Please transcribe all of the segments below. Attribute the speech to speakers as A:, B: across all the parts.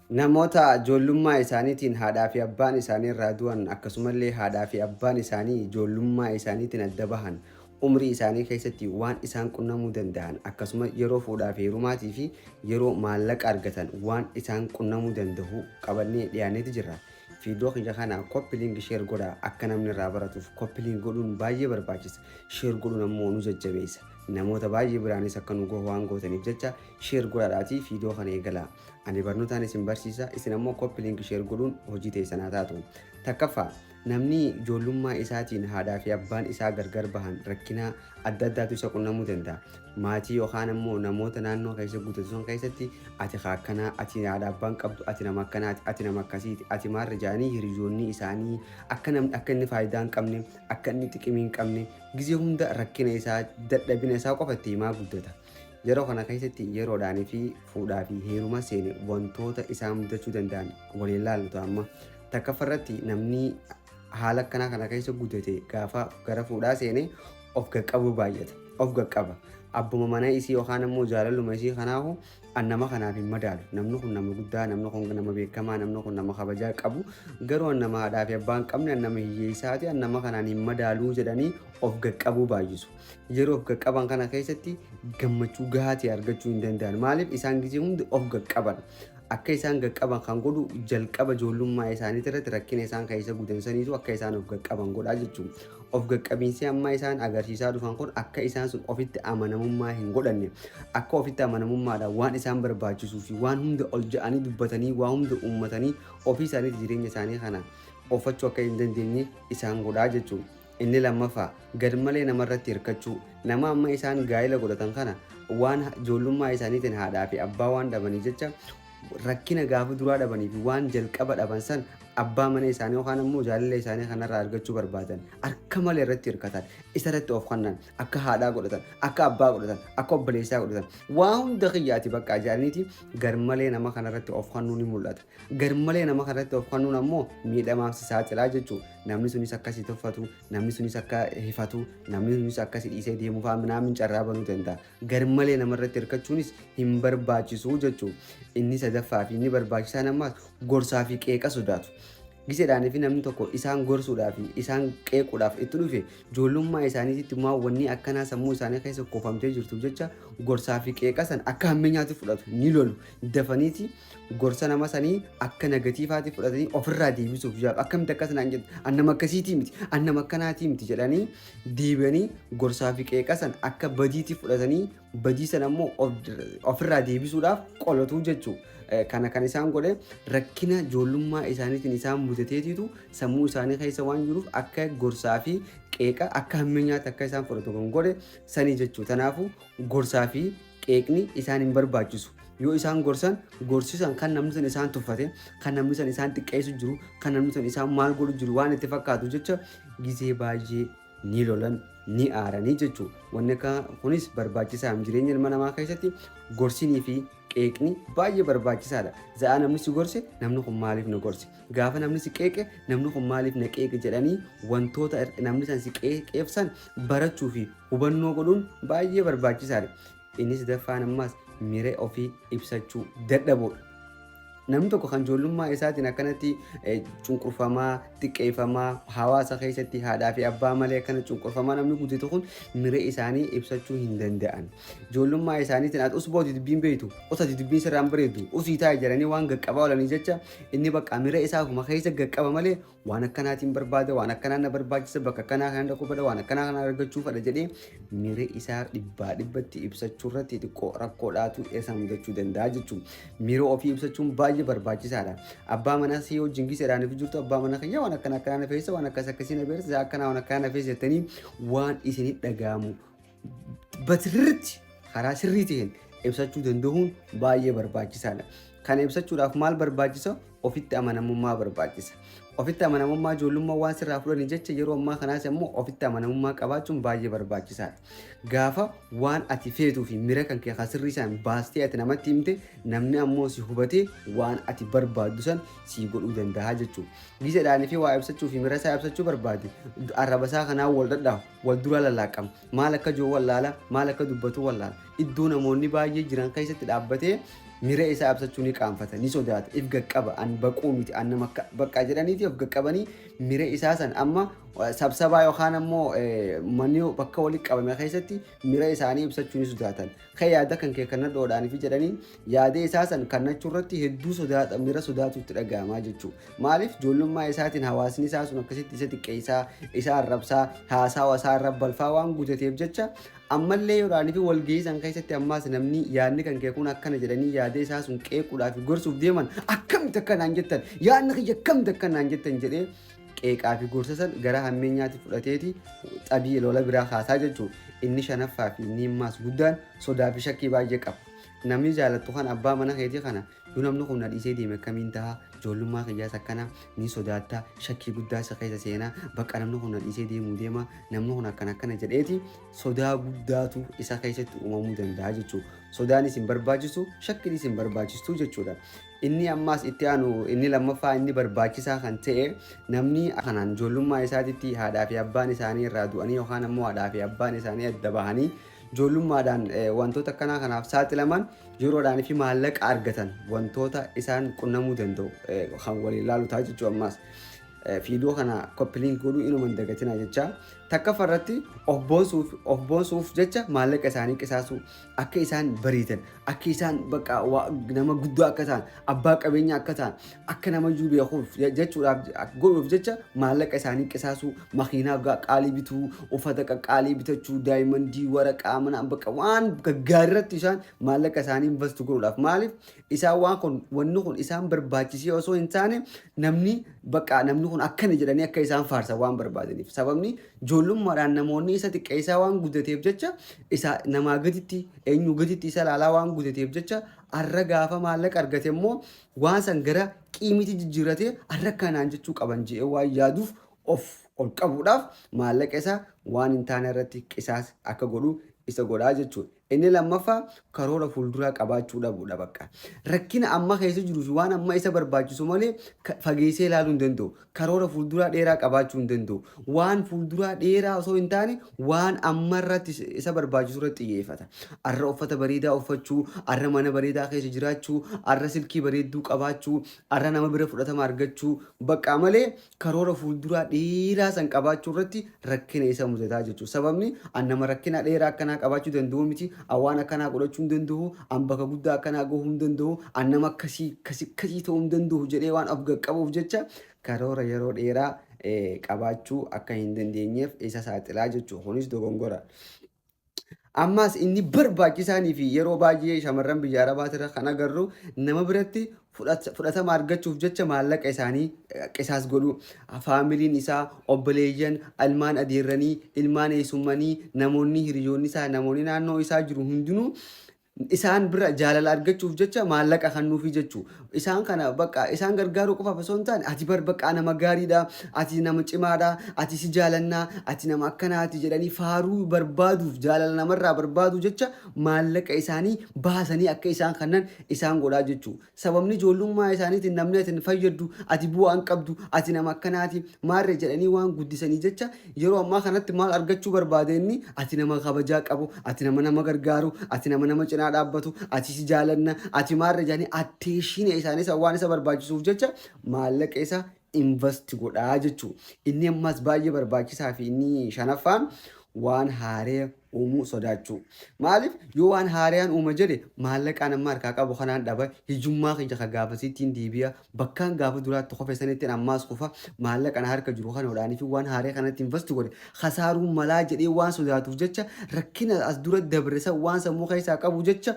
A: Namoota ijoollummaa isaaniitiin haadhaa fi abbaan isaanii irraa du'an akkasumallee haadhaa fi abbaan isaanii ijoollummaa isaaniitiin adda bahan umrii isaanii keessatti waan isaan qunnamuu danda'an akkasuma yeroo fuudhaa fi heerumaatii fi yeroo maallaqa argatan waan isaan qunnamuu danda'u qabannee dhiyaanneeti jirra. Fiidiyoo kiyya kana koppiliingi sheer godhaa akka namni irraa baratuuf koppiliingi godhuun baay'ee barbaachisa. Sheer godhuun ammoo nu jajjabeessa. Namoota baay'ee biraanis akka nu gahu waan gootaniif jecha sheer godhaadhaatii fiidiyoo kana eegalaa. Ani barnootaan isin barsiisa isin ammoo koppiliingi sheer godhuun hojii teessanaa taatu. Takkaffaa namni ijoollummaa isaatiin haadhaa fi abbaan isaa gargar bahan rakkina adda addaatu isa qunnamuu danda'a. Maatii yookaan ammoo namoota naannoo keessa guuttatan keessatti ati akkanaa ati haadha abbaan qabdu ati nama akkanaati ati nama akkasiiti ati maarra jaanii hiriyoonni isaanii akka inni faayidaa hin qabne akka inni xiqimii hin qabne gizee hunda rakkina isaa dadhabina isaa qofatti himaa guddata. Yeroo kana keessatti yeroodhaanii fi fuudhaa fi heeruma seene wantoota isaan mudachuu danda'an waliin ilaallu amma takkaffarratti namni haala akkanaa kana keessa guddate gaafa gara fuudhaa seene of qaqqabu baay'ata of qaqqaba abbuma mana isii yookaan ammoo jaalaluma isii kanaahu annama kanaaf hin madaalu namni kun nama guddaa namni kun nama beekamaa namni kun nama kabajaa qabu garuu annama haadhaa fi abbaan qabne annama hiyyeessaati annama kanaan hin madaaluu jedhanii of qaqqabu baay'isu. Yeroo of qaqqaban kana keessatti gammachuu gahaati argachuu hin danda'an maaliif isaan gizee hundi of qaqqaban. Akka isaan qaqqaban kan godhu jalqaba ijoollummaa isaanii irratti rakkina isaan keessa guutansaniitu akka isaan of qaqqaban godhaa jechuudha. Of qaqqabiinsi amma isaan agarsiisaa dhufan kun akka isaan sun ofitti amanamummaa hin godhanne akka ofitti amanamummaadhaan waan isaan barbaachisuu fi waan hunda ol ja'anii dubbatanii waan hunda uummatanii ofii isaaniitti jireenya isaanii kana oofachuu akka hin dandeenye isaan godhaa jechuudha. Inni lammaffaa garmalee namarratti hirkachuu nama amma isaan gaa'ela godhatan kana waan ijoollummaa isaaniitiin haadhaa fi abbaa waan dhabanii jecha rakkina gaafa duraa dhabanii fi waan jalqaba dhaban san abbaa mana isaanii yookaan ammoo jaalala isaanii kanarraa argachuu barbaadan akka malee irratti hirkatan isa irratti of kennan akka haadhaa godhatan akka abbaa godhatan akka obboleessaa godhatan waa hunda kiyyaati bakka jaalaniiti garmalee nama kanarratti of kennuu ni mul'ata. Garmalee nama kanarratti of kennuun ammoo miidhamaaf saaxilaa jechuudha. Namni sunis akkasii tuffatu namni sunis akka hifatu namni sunis akkasii dhiisee deemuu fa'aa minaamin carraa banuu danda'a. Garmalee namarratti hirkachuunis hin barbaachisu jechuudha. Inni sadaffaa fi inni barbaachisaan ammaas gorsaa fi qeeqa sodaatu. Giseedhaanii fi namni tokko isaan gorsuudhaaf isaan qeequudhaaf itti dhufe ijoollummaa isaaniitti immoo wanni akkanaa sammuu isaanii keessa kuufamtee jirtuuf jecha gorsaa fi qeeqa san akka hammeenyaatti fudhatu ni lolu dafaniiti gorsa nama sanii akka negatiifaatti fudhatanii ofirraa deebisuuf jaal akkamitti akkas naan jedhu annama akkasiitii miti annama akkanaatii miti jedhanii deebanii gorsaa fi qeeqa san akka badiitti fudhatanii badii san ammoo ofirraa deebisuudhaaf qolatu jechuudha. Kana kan isaan godhe rakkina ijoollummaa isaaniitiin isaan mudateetitu sammuu isaanii keessa waan jiruuf akka gorsaa fi qeeqa akka hammeenyaatti akka isaan fudhatu kan godhe sanii jechuudha. Kanaafuu gorsaa fi qeeqni isaan hin barbaachisu. Yoo isaan gorsan gorsisan kan namni sun isaan tuffate kan namni sun isaan xiqqeessu jiru kan namni sun isaan maal godhu jiru waan itti fakkaatu jecha gizee baay'ee ni lolan ni aaranii jechuudha. Wanni kunis barbaachisaa jireenya ilma namaa keessatti gorsinii fi qeeqni baay'ee barbaachisaadha. Za'aa namni si gorse namni kun maaliif na gorse gaafa namni si qeeqe namni kun maaliif na qeeqe jedhanii wantoota namni san si qeeqeefsan barachuu fi hubannoo godhuun baay'ee barbaachisaadha. Innis daffaan ammaas miree ofii ibsachuu dadhabuudha. Namni tokko kan ijoollummaa isaatiin akkanatti cunqurfamaa xiqqeeffamaa hawaasa keessatti haadhaa fi abbaa malee akkana cunqurfamaa namni guddate kun miree isaanii ibsachuu hin danda'an. Ijoollummaa isaaniitiin ati usbooti dubbiin beektu osati dubbiin sirraan bareedu usii taa'e jedhanii waan gaqqabaa oolanii jecha inni bakka miree isaa kuma keessa gaqqaba malee waan akkanaatiin barbaada waan akkanaan na barbaachisa bakka akkanaa kan dhaquu fedha waan akkanaa kana argachuu fedha jedhee miree isaa dhibbatti ibsachuu irratti xiqqoo rakkoodhaatu isa mudachuu danda'a jechuudha. Miree ofii ibsachuun baay'ee barbaachisaadha. Abbaa manaa si wajjin giseedhaan fi jirtu abbaa manaa kiyya waan akkanaa na feessa waan akkasii na beersa akkanaa waan akkanaa na feessa jettanii waan isinii dhaga'amu batirritti karaa sirrii ta'een ibsachuu danda'uun baay'ee barbaachisaadha. Kana ibsachuudhaaf maal barbaachisa? Ofitti amanamummaa barbaachisa. Ofitti amanamummaa ijoollummaa waan sirraa fudhanii jecha yeroo ammaa kanaas immoo ofitti amanamummaa qabaachuun baay'ee barbaachisaadha. Gaafa waan ati feetuu fi mira kan kee sirrii isaan baastee ati namatti himte namni ammoo si hubatee waan ati barbaaddu san si godhuu danda'a jechuudha. Giseedhaan fi waa ibsachuu fi mira isaa ibsachuu barbaade arraba isaa kanaan wal dhadhaafu wal dura lallaaqama maal akka jiru wallaala maal akka dubbatu wallaala iddoo namoonni baay'ee jiran keessatti dhaabbatee mira isaa ibsachuu ni qaanfata ni sodaata if gaqqaba an baquu miti an nama bakka jedhaniiti of gaqqabanii mira isaa san amma sabsabaa yookaan ammoo manni bakka walitti qabame keessatti mira isaanii ibsachuu ni sodaatan kan yaada kan kee kana dhoodhaaniif jedhanii yaada isaa san kannachuu irratti hedduu sodaata mira sodaatutti dhaga'amaa jechuu maaliif ijoollummaa isaatiin hawaasni isaa sun akkasitti isa xiqqeessaa isa arrabsaa haasaa wasaa arrabbalfaa waan guutateef jecha ammallee yoraanii fi walgahii san keessatti ammaas namni yaadni kan kee kun akkana jedhanii yaada isaa sun qeequudhaaf gorsuuf deeman akkamitti akkanaan jettan yaadni kiyya akkamitti akkanaan jettan jedhee qeeqaa fi gorsa san gara hammeenyaatti fudhateeti xabii lola biraa haasaa jechuudha. Inni shanaffaa fi inni immaas guddaan sodaa fi shakkii baay'ee qaba. Namni jaalattu kan abbaa mana keetii kana yoo namni kun na dhiisee deeme akkamiin ta'a ijoollummaa kiyyaas akkana ni sodaattaa shakkii guddaa isa keessa seenaa bakka namni kun na dhiisee deemuu deema namni kun akkana jedheeti sodaa guddaatu isa keessatti uumamuu danda'a jechuudha. Sodaan isin barbaachisu shakkiin isin barbaachistu jechuudha. Inni ammaas itti aanu inni lammaffaa inni barbaachisaa kan ta'e namni kanaan ijoollummaa isaatitti haadhaa fi abbaan isaanii irraa du'anii yookaan ammoo haadhaa fi abbaan isaanii adda bahanii ijoollummaadhaan wantoota akkanaa kanaaf saaxilaman yeroodhaan fi maallaqa argatan wantoota isaan qunnamuu danda'u kan waliin ilaalu ta'a jechuudha. Ammaas fiidoo kana koppiliin godhuu inuma hin dagatinaa jecha takka farratti of boonsuuf jecha maallaqa isaanii qisaasu akka isaan bariitan akka isaan bakka nama guddaa akka ta'an abbaa qabeenya akka ta'an akka nama iyyuu beekuuf jechuudhaaf godhuuf jecha maallaqa isaanii qisaasu makiinaa qaalii bituu uffata qaqqaalii bitachuu daa'imandii waraqaa mana bakka waan gaggaarii irratti isaan maallaqa isaanii investu godhuudhaaf maaliif isaan waan kun wanni kun isaan barbaachisee osoo hin taane namni kun akkana jedhanii akka isaan faarsan waan barbaadaniif sababni ijoollummaadhaan namoonni isa xiqqeessaa waan guddateef jecha isa namaa gaditti eenyu gaditti isa laalaa waan guddateef jecha arra gaafa maallaqa argate immoo waan san gara qiimiti jijjiirratee arra kanaan jechuu qaban jedhee waan yaaduuf of ol qabuudhaaf maallaqa isaa waan hin taane irratti qisaas akka godhu isa godhaa jechuudha. Inni lammaffaa karoora fuulduraa qabaachuu dhabuudha bakka. Rakkina amma keessa jiru waan amma isa barbaachisu malee fageessee ilaaluu hin danda'u. Karoora fuulduraa dheeraa qabaachuu hin danda'u. Waan fuulduraa dheeraa osoo hin taane waan amma irratti isa barbaachisu irratti xiyyeeffata. Arra uffata bareedaa uffachuu, arra mana bareedaa keessa jiraachuu, arra silkii bareedduu qabaachuu, arra nama bira fudhatama argachuu bakka malee karoora fuulduraa dheeraa san qabaachuu irratti rakkina isa mudataa jechuudha. Sababni nama rakkina dheeraa akkanaa qabaachuu danda'u miti. Awwaan akkanaa godhachuu hin danda'u, an bakka guddaa akkanaa gahuu hin danda'u, an nama akkasii ta'uu hin danda'u jedhee waan of qabuuf jecha karoora yeroo dheeraa qabaachuu akka hin dandeenyeef isa saaxilaa jechuudha. Kunis dogongora. Ammaas inni barbaachisaanii fi yeroo baay'ee shamarran biyya arabaatirra kan agarru nama biratti fudhatama argachuuf jecha maallaqa isaanii qisaas godhu. Faamiliin isaa obboleeyyan ilmaan adeerranii ilmaan eessummanii namoonni hiriyoonni isaa namoonni naannoo isaa jiru hundinuu isaan bira jaalala argachuuf jecha maallaqa kennuufi jechuu. Isaan kana bakka isaan gargaaruu qofaaf osoo hin taane ati bakka nama gaariidha, ati nama cimaadha, ati si jaalannaa, ati nama akkanaati jedhanii faaruu barbaaduuf jaalala namarraa barbaadu jecha maallaqa isaanii baasanii akka isaan kannan isaan godhaa jechuu. Sababni ijoollummaa isaaniitiin namni ati fayyaddu, ati bu'aa hin qabdu, ati nama akkanaati maarree jedhanii waan guddisanii jecha yeroo ammaa kanatti maal argachuu barbaade inni ati nama kabajaa qabu, ati nama gargaaru, ati nama cinaa dhaabbatu, ati si jaalanna, ati maarree jedhanii atteeshiin isaanis waan isa barbaachisuuf jecha maallaqa isa invest godhaa jechuudha. Inni ammas baay'ee barbaachisaa fi inni shanaffaan waan haaree uumuu sodaachuu. Maaliif yoo waan haaraan uuma jedhe maallaqaan amma harkaa qabu kanaan dhaba hiyyummaa kiyya ka gaafasittiin deebi'a bakkaan gaafa duraatti qofa sanittiin ammaas qofa maallaqaan harka jiru kana hodhaanii fi waan haaree kanatti invest godhe khasaaruun malaa jedhee waan sodaatuuf jecha rakkina as dura dabrisa waan sammuu keessaa qabu jecha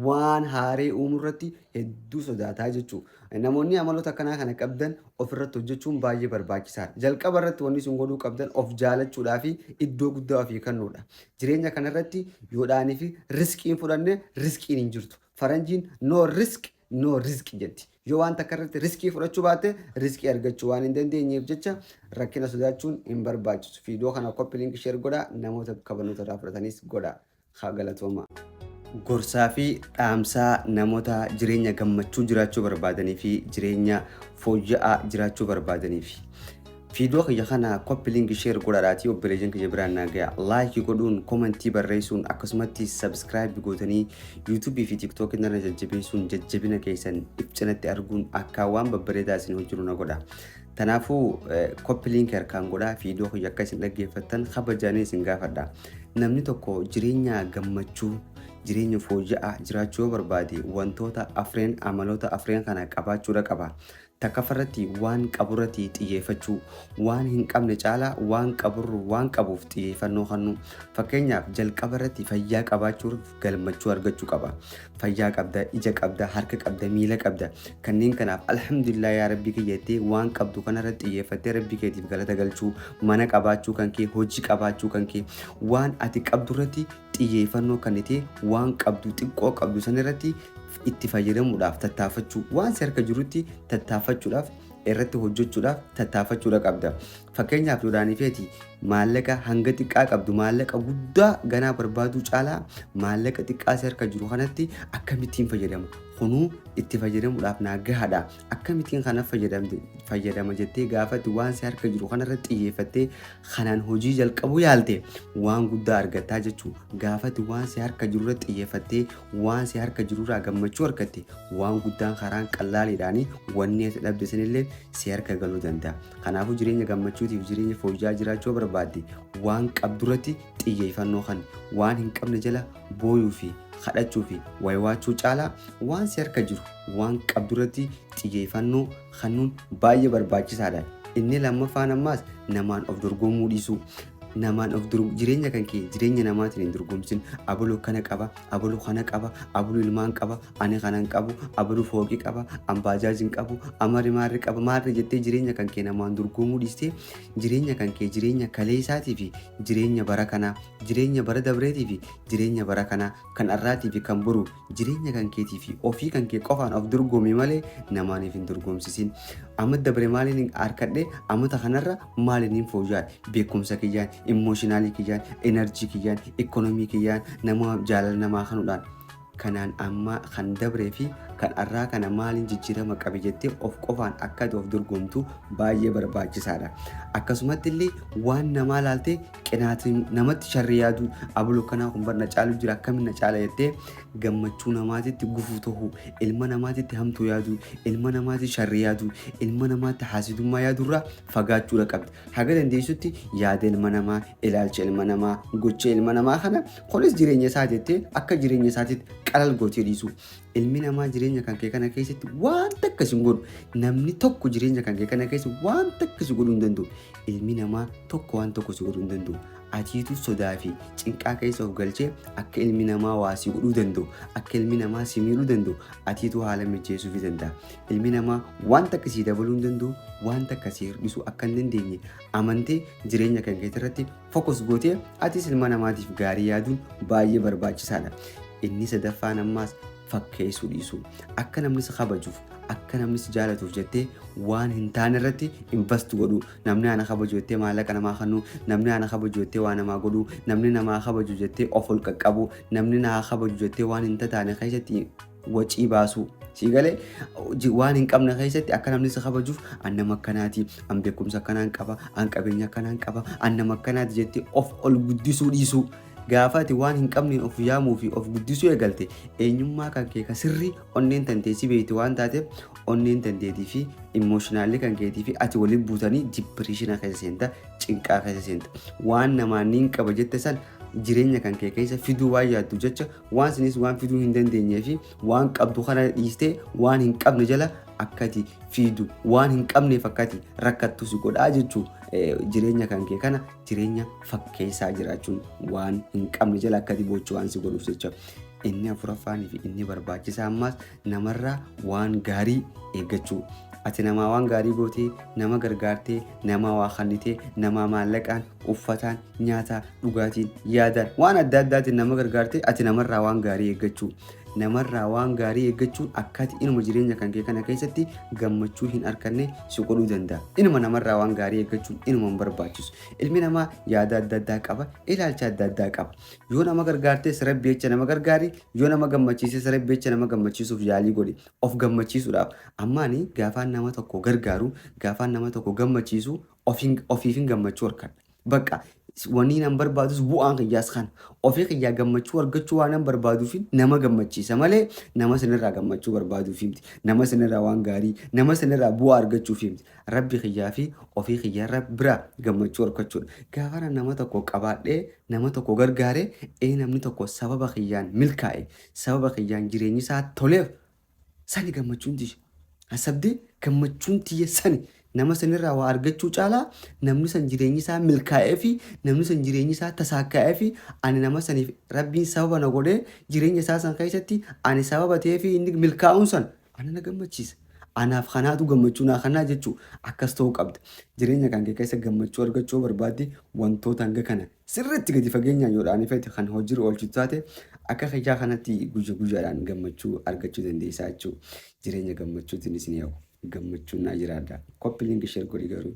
A: waan haaree uumuu irratti hedduu sodaataa jechuudha. Namoonni amaloota akkanaa kana qabdan ofirratti hojjechuun baay'ee barbaachisaadha. Jalqaba irratti wanni sun godhuu qabdan of jaalachuudhaa fi iddoo guddaa ofii kennuudha. Jireenya kanarratti yoodhaanii fi riskiin fudhanne riskiin hin jirtu. Faranjiin no risk no risk jetti. Yoo waan takka irratti riskii fudhachuu baatte riskii argachuu waan hin dandeenyeef jecha rakkina sodaachuun hin barbaachisu. Fiidoo kana koppii linkii sheer godhaa namoota kabanoota irraa fudhatanis godhaa. Haa galatooma. Gorsaa fi dhaamsaa namoota jireenya gammachuu jiraachuu barbaadanii fi jireenya fooyya'aa jiraachuu barbaadaniif. فيديو خي خنا كوبي لينك شير قراراتي وبريجن كجبران ناقيا لايك يقولون كومنتي بريسون أقسمتي سبسكرايب بقولتني يوتيوب في تيك توك إننا ججبيسون ججبنا كيسن إبتنت أرجون أكوان ببريداسين هجرونا قدا تنافو كوبي لينك أركان قدا فيديو خي كيسن لقي فتن خبر جاني سنغافدا نمني توكو جرينيا جمتشو jireenya fooyya'aa jiraachuu barbaade wantoota afreen amaloota afreen kana qabaachuu qaba. Takka farratti waan qaburratti xiyyeeffachuu waan hin qabne caalaa waan qabuuf xiyyeeffannoo kennu. Fakkeenyaaf jalqaba irratti fayyaa qabaachuuf galmachuu argachuu qaba. Fayyaa qabda, ija qabda, harka qabda, miila qabda. Kanneen kanaaf alhamdulillah yaa rabbii kiyyattee waan qabdu kanarratti xiyyeeffattee rabbii keetiif galata galchuu, mana qabaachuu kan kee, hojii qabaachuu kan kee, waan ati qabdurratti xiyyeeffannoo kennitee waan qabdu xiqqoo qabdu sanirratti itti fayyadamuudhaaf tattaafachuu waan si harka jirutti tattaafachuudhaaf irratti hojjechuudhaaf tattaafachuudha qabda. Fakkeenyaaf yoodhaaniifeeti maallaqa hanga xiqqaa qabdu maallaqa guddaa ganaa barbaaduu caalaa maallaqa xiqqaa si harka jiru kanatti akkamittiin fayyadamu kunuu itti fayyadamuudhaaf naa gahaadha. Akkamittiin kana fayyadama jettee gaafatti waan si harka jiru kanarratti xiyyeeffattee kanaan hojii jalqabu yaalte waan guddaa argattaa jechuu. Gaafatti waan si harka jirurratti xiyyeeffattee waan si harka jirurraa gammachuu argatte waan guddaan karaan qallaaliidhaanii wanni ati dhabde sanillee si harka galuu danda'a. Kanaafuu jireenya gammachuutiif jireenya fooyya'aa jiraachuu barbaadde waan qabdurratti xiyyeeffannoo kan waan hin qabne jala booyuu fi kadhachuu fi waywaachuu caalaa waan si harka jiru waan qabdurratti xiyyeeffannoo kennuun baay'ee barbaachisaadha. Inni lammaffaan ammaas namaan of dorgomuu dhiisuu. Namaan of jireenya kan kee jireenya namaatiin hin dorgomsin. Abaluu kana qaba, abaluu kana qaba, abaluu ilmaan qaba, ani kanan qabu, abaluu fooqii qaba, ambaajaajin qabu, amari maarri qaba, maarri jettee jireenya kan kee namaan dorgomuu dhiistee jireenya kan kee jireenya kaleessaatii fi jireenya bara kanaa, jireenya bara dabreetii fi jireenya bara kanaa kan har'aatii fi kan boru jireenya kan keetii fi ofii kan kee qofaan of dorgomii malee namaaniif hin dorgomsisin. Amma dabre maaliin harkadhee ammata kanarra maaliin fooyya'aa beekumsa kiyyaan emotionally kiyyaan energy kiyyaan economy kiyyaan nama jaalala namaa kanuudhaan kanaan amma kan dabree fi kan har'aa kana maaliin jijjiirama qabe jettee of qofaan akka of dorgomtu baay'ee barbaachisaadha. Akkasumatti illee waan namaa laaltee qinaatiin namatti sharri yaadu abaluu kanaa kun barna caalu jira akkamiin na caala jettee gammachuu namaatitti gufuu ta'uu, ilma namaatitti hamtuu yaadu, ilma namaatti sharri yaadu, ilma namaatti haasidummaa yaadurraa fagaachuudha qabdi. Haga dandeessutti yaada ilma namaa, ilaalcha ilma namaa, gocha ilma namaa kana kunis jireenya isaa jettee akka jireenya isaatiitti qalal gootee dhiisu. Ilmi namaa jireenya kan kee kana keessatti waan takka si godhu namni tokko jireenya kan kee kana keessa waan takka si godhuu hin danda'u. Ilmi namaa tokko waan tokko si godhuu hin danda'u. Atiitu sodaa fi cinqaa keessa of galchee akka ilmi namaa waa si godhuu danda'u, akka ilmi namaa si miidhuu danda'u atiitu haala mijeessuu danda'a. Ilmi namaa waan takka si dabaluu hin danda'u, waan takka si hir'isuu akka hin dandeenye amantee jireenya kan kee irratti fokus gootee atis ilma namaatiif gaarii yaaduun baay'ee barbaachisaadha. Inni sadaffaan ammaas fakkeessuu dhiisuu. Akka namni si kabajuuf, akka namni si jaalatuuf jettee waan hin taane irratti invest godhu. Namni ana kabaju jettee maallaqa namaa kennu, namni ana kabaju jettee waa namaa godhu, namni namaa kabaju jettee of ol qaqqabu, namni naa kabaju jettee waan hin taane keessatti wacii baasu. Siigalee waan hin qabne keessatti akka namni si kabajuuf an nama akkanaati, an beekumsa akkanaan qaba, an qabeenya akkanaan qaba, an nama akkanaati jettee of ol guddisuu dhiisuu. Gaafati waan hin qabneen of yaamuu fi of guddisuu eegalte eenyummaa kan kee ka sirrii onneen tantee si beekti waan taateef onneen tanteetii fi emotionally kan keetii fi ati waliin buutanii depression keessa seenta, cinqaa keessa seenta. Waan namaan hin qaba jette san jireenya kan kee keessa fiduu waan yaaddu jecha waan sinis waan fiduu hin dandeenyee fi waan qabdu kana dhiistee waan hin qabne jala akkati fidu waan hin qabneef akkati rakkattu si godhaa jechuu. Jireenya kan kee kana jireenya fakkeessaa jiraachuun waan hin qabne jala akkati bochuu waan si godhuuf jecha. Inni afuraffaanii fi inni barbaachisaa ammaas namarraa waan gaarii eeggachuu. Ati namaa waan gaarii gootee, nama gargaartee, nama waa kennitee, nama maallaqaan, uffataan, nyaataa, dhugaatiin, yaadaan waan adda addaatiin nama gargaartee ati namarraa waan gaarii eeggachuu. namarraa waan gaarii eeggachuun akkati inuma jireenya kan kee kana keessatti gammachuu hin arganne si godhuu danda'a. Inuma namarraa waan gaarii eeggachuun inuma hin barbaachisu. Ilmi namaa yaada adda addaa qaba, ilaalcha adda addaa qaba. Yoo nama gargaartes rabbi jecha nama gargaari, yoo nama gammachiises rabbi jecha nama gammachiisuuf yaalii godhi. Of gammachiisuudhaaf ammaani gaafaan nama tokko gargaaru, gaafaan nama tokko gammachiisu ofiif hin gammachuu harkadha. Bakka wanni nan barbaadus bu'aan kiyyaas kan ofii kiyyaa gammachuu argachuu waan nan barbaaduuf nama gammachiisa malee nama sanirraa gammachuu barbaaduuf miti. Nama sanirraa waan gaarii, nama sanirraa bu'aa argachuuf miti. Rabbi kiyyaa fi ofii kiyyaa bira gammachuu argachuudha. Gaafa nama tokko qabaadhee nama tokko gargaaree namni tokko sababa kiyyaan milkaa'e, sababa kiyyaan jireenyi isaa toleef sani gammachuun tiyya. Asabdee gammachuun tiyya sani. Nama sanirraa waa argachuu caalaa namni san jireenyi isaa milkaa'ee fi namni san jireenyi isaa tasaakka'ee fi ani nama saniif rabbiin sababa na godhee jireenya isaa san keessatti ani sababa ta'ee fi inni milkaa'uun san ana na gammachiisa. Anaaf kanaatu gammachuu naa kanaa jechuu akkas ta'uu qabda. Jireenya kan kee keessa gammachuu argachuu barbaadde wantoota hanga kana sirriitti gadi fageenyaan yoo dhaanii feete kan hojiirra oolchitu taate akka kiyyaa kanatti guyyaadhaan gammachuu argachuu dandeessaa jechuudha. Jireenya gammachuutiin isin yaa'u. Gammachuun naa jiraadha. Koppi linkii share godhi garuu.